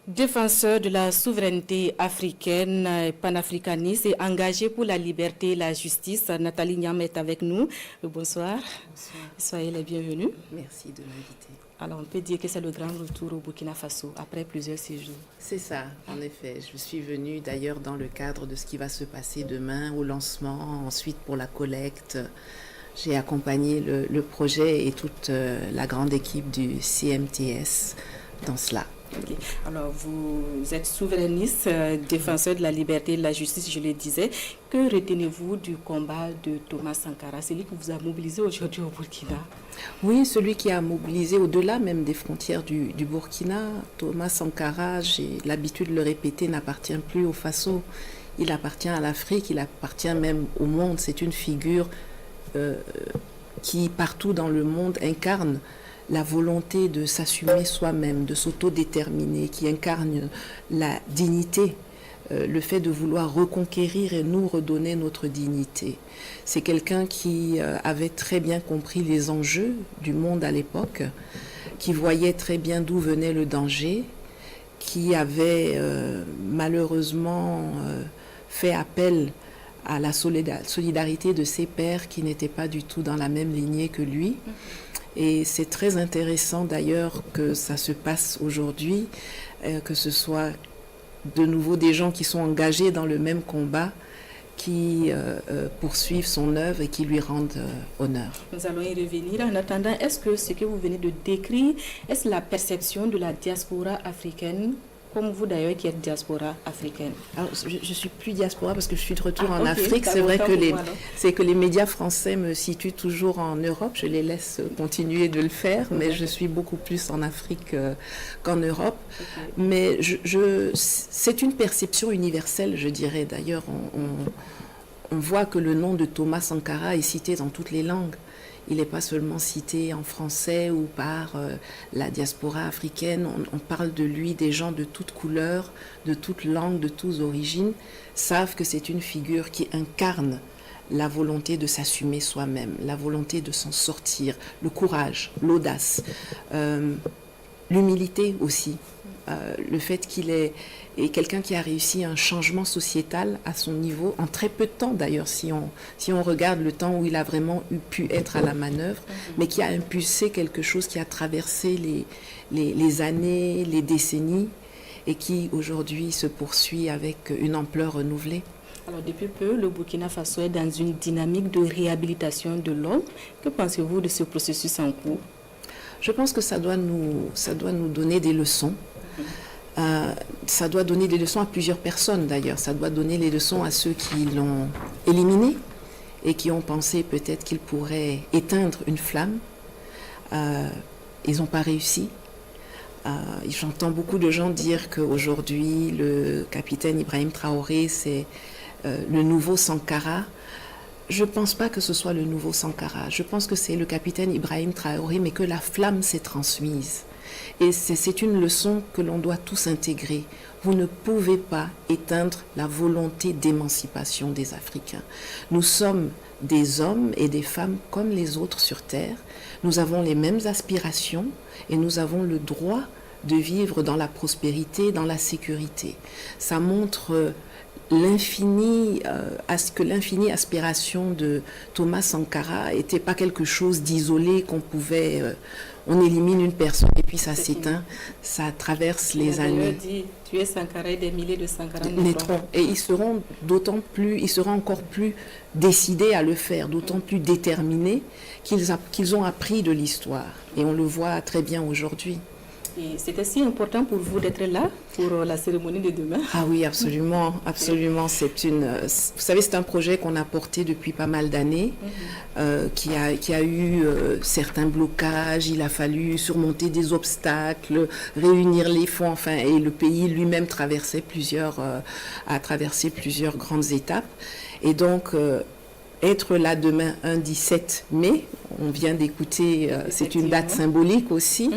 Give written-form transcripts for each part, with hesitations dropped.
Défenseur de la souveraineté africaine, panafricaniste et engagé pour la liberté et la justice, Nathalie Niam est avec nous. Bonsoir. Bonsoir. Soyez les bienvenus. Merci de m'inviter. Alors, on peut dire que c'est le grand retour au Burkina Faso après plusieurs séjours. C'est ça, en effet. Je suis venue d'ailleurs dans le cadre de ce qui va se passer demain au lancement, ensuite pour la collecte. J'ai accompagné le projet et toute la grande équipe du CMTS dans cela. Okay. Alors, vous êtes souverainiste, défenseur de la liberté et de la justice, je le disais. Que retenez-vous du combat de Thomas Sankara, celui qui vous a mobilisé aujourd'hui au Burkina? Oui, celui qui a mobilisé au-delà même des frontières du Burkina. Thomas Sankara, j'ai l'habitude de le répéter, n'appartient plus au Faso. Il appartient à l'Afrique, il appartient même au monde. C'est une figure qui, partout dans le monde, incarne la volonté de s'assumer soi-même, de s'autodéterminer, qui incarne la dignité, le fait de vouloir reconquérir et nous redonner notre dignité. C'est quelqu'un qui avait très bien compris les enjeux du monde à l'époque, qui voyait très bien d'où venait le danger, qui avait malheureusement fait appel à la solidarité de ses pairs qui n'étaient pas du tout dans la même lignée que lui. Et c'est très intéressant d'ailleurs que ça se passe aujourd'hui, que ce soit de nouveau des gens qui sont engagés dans le même combat, qui poursuivent son œuvre et qui lui rendent honneur. Nous allons y revenir. En attendant, est-ce que ce que vous venez de décrire, est-ce la perception de la diaspora africaine, comme vous d'ailleurs qui êtes diaspora africaine? Alors, je suis plus diaspora parce que je suis de retour en Afrique. C'est vrai que les médias français me situent toujours en Europe. Je les laisse continuer de le faire, mais je suis beaucoup plus en Afrique qu'en Europe. Okay. Mais c'est une perception universelle, je dirais. D'ailleurs, on voit que le nom de Thomas Sankara est cité dans toutes les langues. Il n'est pas seulement cité en français ou par la diaspora africaine. On parle de lui, des gens de toutes couleurs, de toutes langues, de toutes origines, savent que c'est une figure qui incarne la volonté de s'assumer soi-même, la volonté de s'en sortir, le courage, l'audace, l'humilité aussi. Le fait qu'il est quelqu'un qui a réussi un changement sociétal à son niveau, en très peu de temps d'ailleurs, si on regarde le temps où il a vraiment pu être à la manœuvre, mais qui a impulsé quelque chose qui a traversé les années, les décennies, et qui aujourd'hui se poursuit avec une ampleur renouvelée. Alors depuis peu, le Burkina Faso est dans une dynamique de réhabilitation de l'homme. Que pensez-vous de ce processus en cours? Je pense que ça doit nous donner des leçons. Ça doit donner des leçons à plusieurs personnes d'ailleurs. Ça doit donner les leçons à ceux qui l'ont éliminé et qui ont pensé peut-être qu'ils pourraient éteindre une flamme. Ils n'ont pas réussi. J'entends beaucoup de gens dire qu'aujourd'hui, le capitaine Ibrahim Traoré, c'est le nouveau Sankara. Je ne pense pas que ce soit le nouveau Sankara. Je pense que c'est le capitaine Ibrahim Traoré, mais que la flamme s'est transmise. Et c'est une leçon que l'on doit tous intégrer. Vous ne pouvez pas éteindre la volonté d'émancipation des Africains. Nous sommes des hommes et des femmes comme les autres sur Terre. Nous avons les mêmes aspirations et nous avons le droit de vivre dans la prospérité, dans la sécurité. Ça montre l'infinie aspiration de Thomas Sankara n'était pas quelque chose d'isolé qu'on pouvait... on élimine une personne et puis ça s'éteint, ça traverse les années. Dit, tu es Sankara et des milliers de Sankara naîtront. Et ils seront encore plus décidés à le faire, d'autant plus déterminés qu'ils ont appris de l'histoire. Et on le voit très bien aujourd'hui. Et c'était si important pour vous d'être là pour la cérémonie de demain? Ah oui, absolument, absolument. Vous savez, c'est un projet qu'on a porté depuis pas mal d'années, qui a eu certains blocages. Il a fallu surmonter des obstacles, réunir les fonds, enfin, et le pays lui-même a traversé plusieurs grandes étapes. Et donc, être là demain, un 17 mai, on vient d'écouter, c'est une date symbolique aussi.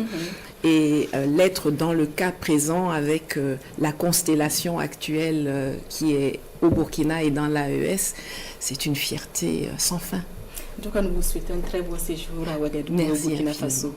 Et l'être dans le cas présent avec la constellation actuelle qui est au Burkina et dans l'AES, c'est une fierté sans fin. En tout cas, nous vous souhaitons un très bon séjour à Ouagadougou, au Burkina Faso.